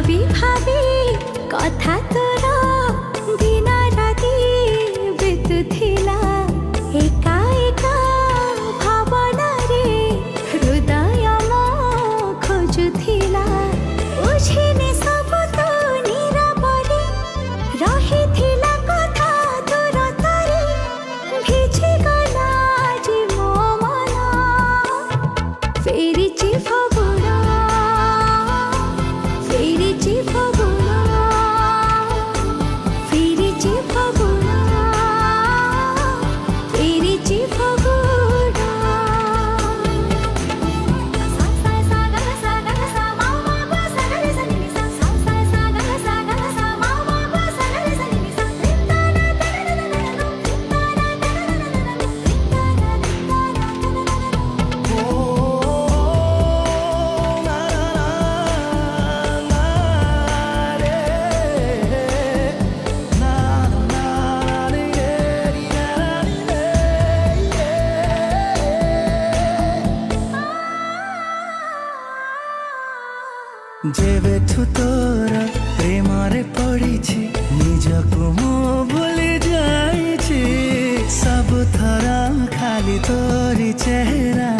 ভাবি ভাবি কথা তোর দিন রাতি বিতুথিলা একা একা ভাবনারে হৃদয় মো খোঁজুথিলা বুঝিনি সবু তো নীরবরে রহিথিলা কথা তোর তরে ভিজি গলা যে মো মন ফেরিছি ফাগুন ফিরেছি ফাগুন ফিরেছি ফাগুন ফিরেছি ফাগুন সা সা সা গা সা গা সা মা মা পা সা গা রে সা নি সা সা সা সা গা সা মা মা পা সা গা রে সা নি সা রিতা না তা না না না না রিতা না তা না না না না রিতা না যেবেঠু তোর প্রেমরে পড়িছি নিজকু মু ভুলি যাইছি সব থর খালি তোরি চেহারা